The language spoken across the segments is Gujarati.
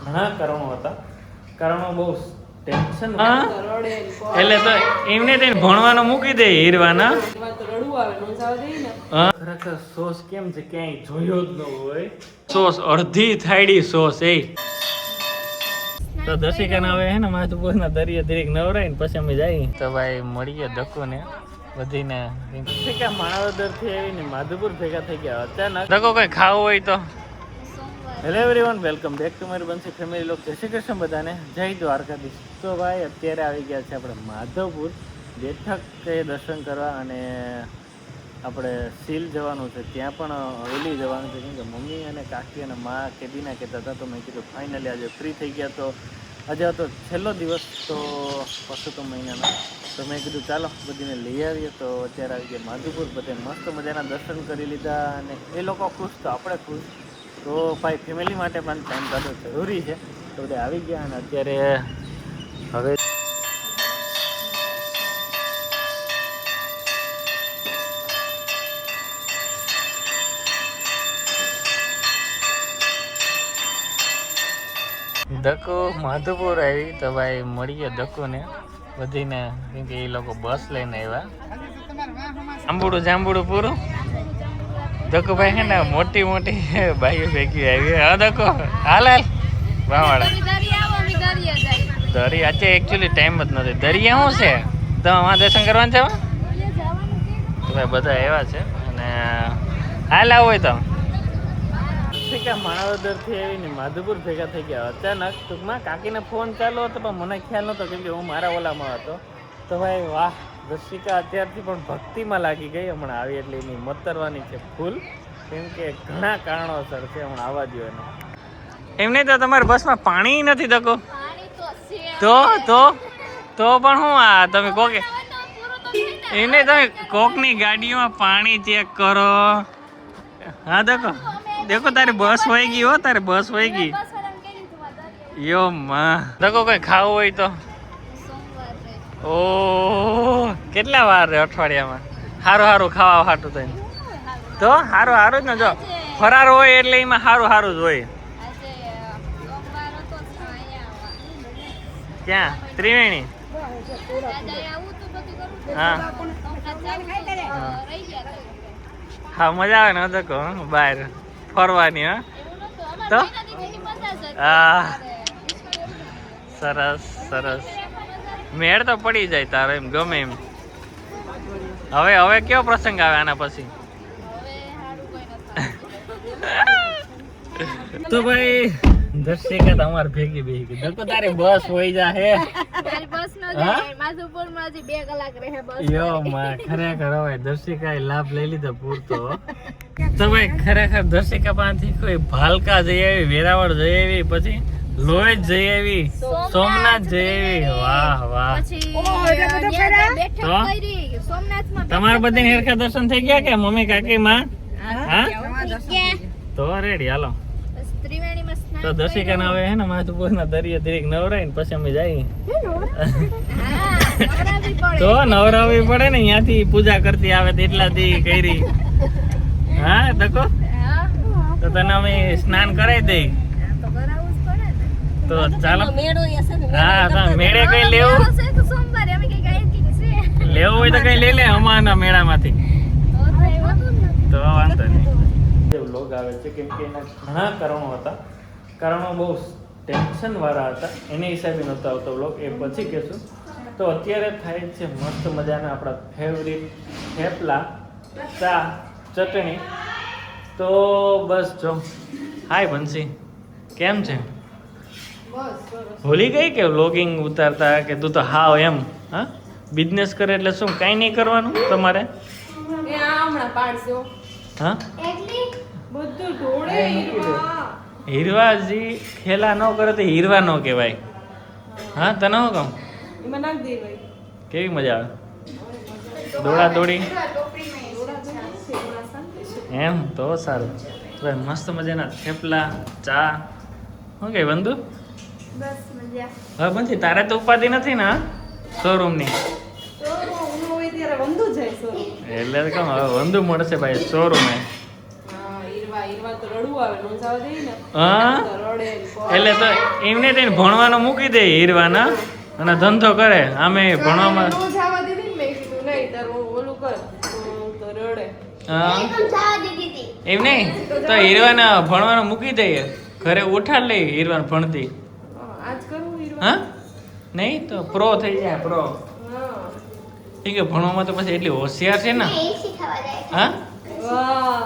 ઘણા કારણો હતા. કારણો બહુ ટેન્શન એટલે તો એમને તેને ભણવાનું મૂકી દે હીરવાના. ખરેખર સોસ કેમ છે ક્યાંય જોયો જ ન હોય. સોસ અડધી થાળી સોસ એ તો દર્શિકાના હવે હે ને માધુપુરના દરિયા દરેક નવરાય ને પછી અમે જઈએ તો ભાઈ મળીએ ધક્કો ને બધીને માણાવદર થી આવીને માધુપુર ભેગા થઈ ગયા અચાનક. ધક્કો કઈ ખાવું હોય તો hello everyone, welcome back to મારી બંસી ફેમિલી લોક. જય શ્રી કૃષ્ણ બધાને, જય દ્વારકાધીશ. તો ભાઈ અત્યારે આવી ગયા છે આપણે માધવપુર બેઠક દર્શન કરવા અને આપણે સીલ જવાનું છે. ત્યાં પણ હવેલી જવાનું છે કેમ કે મમ્મી અને કાકી અને મા કેદીના કહેતા હતા. તો મેં કીધું ફાઇનલી આજે ફ્રી થઈ ગયા. તો આજે હતો છેલ્લો દિવસ તો પરસોત્તમ મહિનાનો. તો મેં કીધું ચાલો બધીને લઈ આવીએ. તો અત્યારે આવી ગયા માધવપુર. બધે મસ્ત મજાના દર્શન કરી લીધા અને એ લોકો ખુશ તો આપણે ખુશ. તો ભાઈ ફેમિલી માટે પણ ટાઈમ કાઢવો જરૂરી છે. તો બધા આવી ગયા અને અત્યારે હવે ધક્કો માધવપુર આવી. તો ભાઈ મળીએ ધક્કો ને બધીને કેમ કે એ લોકો બસ લઈને આવ્યા. જાંબુડું પૂરું. ધક્કો ભાઈ હે ને મોટી મોટી ભાઈઓ ભેગી આવી. હા ધક્કો હાલ વાવાળા દરિયા આજે એકચ્યુઅલી ટાઈમ જ નથી. દરિયા શું છે તમે અમારા દર્શન કરવાનું છે? તો ભાઈ બધા એવા છે અને હાલ આવો હોય તો માણાવદર થી આવીને માધવપુર ભેગા થઈ ગયા અચાનક. ટૂંકમાં કાકીને ફોન ચાલુ હતો પણ મને ખ્યાલ નહોતો કેમ કે હું મારા ઓલામાં હતો. તો ભાઈ વાહ, દર્શિકા અત્યારથી પણ ભક્તિમાં લાગી ગઈ. હમણાં આવી એટલે એની મતરવાની છે ફૂલ કેમ કે ઘણા કારણોસર છે. હમણાં આવવા દો એને. એમ નહીં તો તમારી બસમાં પાણી નથી ધક્કો તો પણ શું આ તમે કોકે એને તમે કોકની ગાડીઓમાં પાણી ચેક કરો. હા દેખો તારી બસ હોય ગઈ હો, તારી બસ હોય ગઈ. યો માં દેખો કઈ ખાવું હોય તો ઓ કેટલા વાર અઠવાડિયામાં સારું ખાવા હાટું થઈને તો સારું જ ને. જો ફરાર હોય એટલે એમાં સારું જ હોય. ક્યાં ત્રિવેણી? હા મજા આવે ને દેખો બહાર ફરવાની. હા તો સરસ મેળ તો પડી જાય તારો એમ ગમે એમ. હવે કયો પ્રસંગ આવે આના પછી? તો ભાઈ દર્શિકા તમારે ભેગી બેહી ગઈ. તારી બસ હોય જા હે ખરેખર હવે દર્શિકા લાભ લઈ લીધો પૂરતો. તો ભાઈ ખરેખર દર્શિકા પાસેથી કોઈ ભાલકા જઈ આવી, વેરાવળ જઈ આવી, પછી લોહી જઈ આવી, સોમનાથ જઈ આવી. વાહ તો તમારે બધી હેરખા દર્શન થઈ ગયા કે મમ્મી કાકી માં? હા તો રેડી હાલો. તો દર્શિકાને હવે હે ને માધુપુરના દરિયા દરેક નવરાય ને પછી અમે જઈએ. તો નવરાવી પડે ને, ત્યાંથી પૂજા કરતી આવે એટલા દી કરી. હા દેખો તો તને અમે સ્નાન કરાવી દઈ. તો ચાલો હા મેળે કઈ લેવું હોય તો કઈ લઈ લે અમારા મેળામાંથી. તો વાંધો નહીં. વ્લોગ આવે છે કેમ કે એના ઘણા કારણો હતા. કારણો બહુ ટેન્શન વાળા હતા, એની હિસાબે નહોતો આવતો વ્લોગ, એ પછી કહેશું. તો અત્યારે થાય છે મસ્ત મજાના આપણા ફેવરિટ થેપલા, ચા, ચટણી. તો બસ જો. હાય બંસી, કેમ છે? ભૂલી ગઈ કે વ્લોગિંગ ઉતારતા કે તું તો હાવ એમ? હા બિઝનેસ કરે એટલે શું કાંઈ નહીં કરવાનું તમારે? હા હીરવાજી ખેલા ન કરે તો હીરવા ન કહેવાય. હા તને શું કહું? કેવી મજા આવે દોડા દોડી એમ? તો સારું. મસ્ત મજાના થેપલા, ચા. શું કે વંદુ? હા બંધી તારે તો ઉપાધિ નથી ને શોરૂમની? એટલે કહું હવે વંદુ મળશે ભાઈ શોરૂમે. આવે નો જવા દે ને હા તો રડે ને કોઈ. એટલે તો એમને તેને ભણવાનું મૂકી દે હીરવાના અને ધંધો કરે આમે ભણવામાં નો જવા દીધી ને મેં કીધું નહીં તારું ઓલું કર તો રડે. હા એમ નહીં તો હીરવાના ભણવાનું મૂકી દઈએ ઘરે ઉઠાડ લઈ હીરવાન ભણતી આજ કરું હીરો. હા નહીં તો પ્રો થઈ જાય પ્રો હા ઠીક છે ભણવામાં તો પછી એટલી હોશિયાર છે ને હા વાહ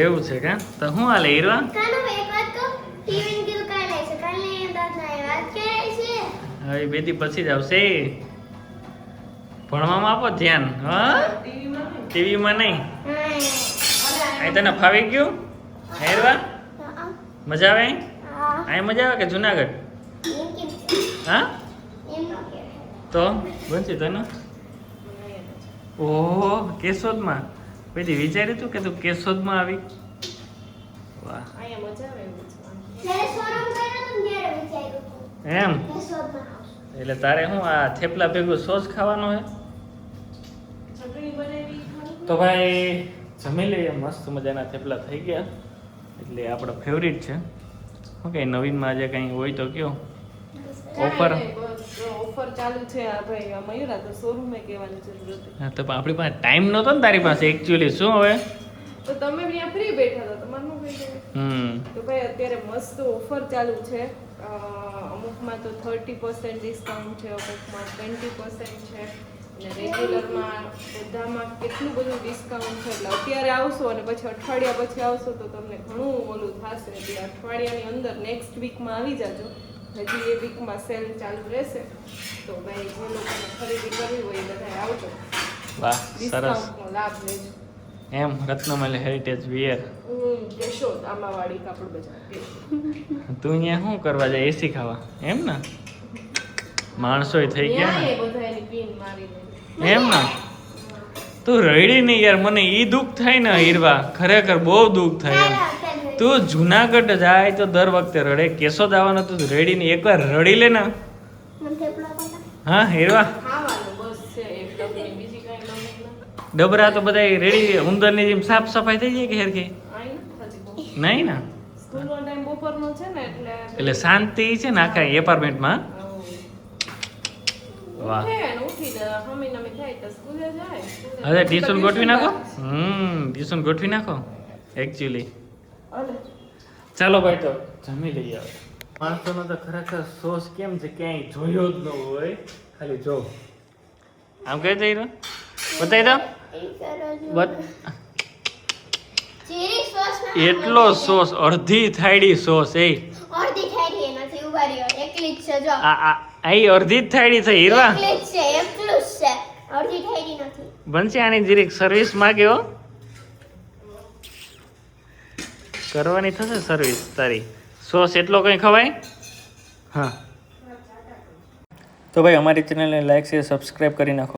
એવું છે કા તો શું હાલે હીરવા હવે બેથી પછી જ આવશે ભણવામાં આપો ધ્યાન હા ટીવીમાં નહીં અહીં તને ફાવી ગયું હીરવા મજા આવે અહીં મજા આવે કે જુનાગઢ હા તો બનશે તને ઓહો કેશોદમાં પછી વિચાર્યું તું કે તું કેશોદમાં આવી વાહ અહીંયા મજા આવે એવું છે. એમ એટલે તારે શું આ થેપલા ભેગું સોસ ખાવાનો હે ચટણી બનાવી ખાલી. તો ભાઈ જમી લઈએ મસ્ત મજાના થેપલા થઈ ગયા એટલે આપણો ફેવરિટ છે શું કંઈ નવીનમાં આજે કંઈ હોય તો કયો ઓફર કાંઈ નહીં, બસ ઓફર ચાલુ છે આ ભાઈ આ મયુરા તો શોરૂમે કહેવાની જરૂર હતી. હા તો પણ આપણી પાસે ટાઈમ નહોતો ને તારી પાસે એકચ્યુઅલી શું હવે તો તમે બી ત્યાં ફ્રી બેઠા હતા તમારે નું કઈ હમ તો ભાઈ અત્યારે મસ્ત ઓફર ચાલુ છે અમુકમાં તો 30% ડિસ્કાઉન્ટ છે અમુકમાં 20% છે અને રેગ્યુલરમાં બધામાં કેટલું બધું ડિસ્કાઉન્ટ છે એટલે અત્યારે આવશો અને પછી અઠવાડિયા પછી આવશો તો તમને ઘણું ઓલું થશે એટલે અઠવાડિયાની અંદર નેક્સ્ટ વીકમાં આવી જાજો હજી એ વીકમાં સેલ ચાલુ રહેશે તો ભાઈ જે લોકોને ખરીદી કરવી હોય એ બધા આવજો વાહ સરસ ડિસ્કાઉન્ટનો લાભ લેજો એમ રત્નમલ હેરિટેજ વિયર કેશોદ આંબાવાડી કાપડ બજાર તું અહીંયા શું કરવા જાય એસી ખાવા એમ ને માણસોય થઈ ગયા ને ન્યાય બધા એની પીન મારી દે એમ ને તું રડી નહીં યાર મને ઈ દુઃખ થાય ને હીરવા ખરેખર બહુ દુઃખ થાય એમ તું જુનાગઢ જાય તો દર વખતે રડે કેશોદ આવવાનો તું રડીને એકવાર રડી લે ને હા હીરવા ખાવાનું બસ છે એક ડબની બીજી કાંઈ ગમે ના ડબરા તો બધા રેડી ઉંદરની જેમ સાફ સફાઈ થઈ જાય કે હેરખી આઈ નથી બહુ નહીં ને સ્કૂલનો ટાઈમ બપોરનો છે ને એટલે શાંતિ છે ને આખા એપાર્ટમેન્ટમાં વાહ ઉઠે ને ઉઠી હમી નમી થાય તો સ્કૂલે જાય હવે ટ્યુશન ગોઠવી નાખો ટ્યુશન ગોઠવી નાખો એકચ્યુઅલી અલે ચાલો ભાઈ તો જમી લઈએ હવે માણસોનો તો ખરેખર સોસ કેમ છે ક્યાંય જોયો જ ન હોય ખાલી જો આમ કઈ જઈ રહ્યો બતાવી દો એટલો સોસ અડધી થાળી સોસ એ અડધી થાળી નથી ઉભા રહ્યો એકલી જ છે જો આ અડધી જ થાળી થઈ હીરવા એકલી જ છે એકલું જ છે અડધી થાળી નથી બનશે આની જીરીક સર્વિસ માગ્યો કરવાની થશે સર્વિસ તારી સોસ એટલો કંઈ ખવાય હા તો ભાઈ અમારી ચેનલને લાઈક શેર સબસ્ક્રાઈબ કરી નાખો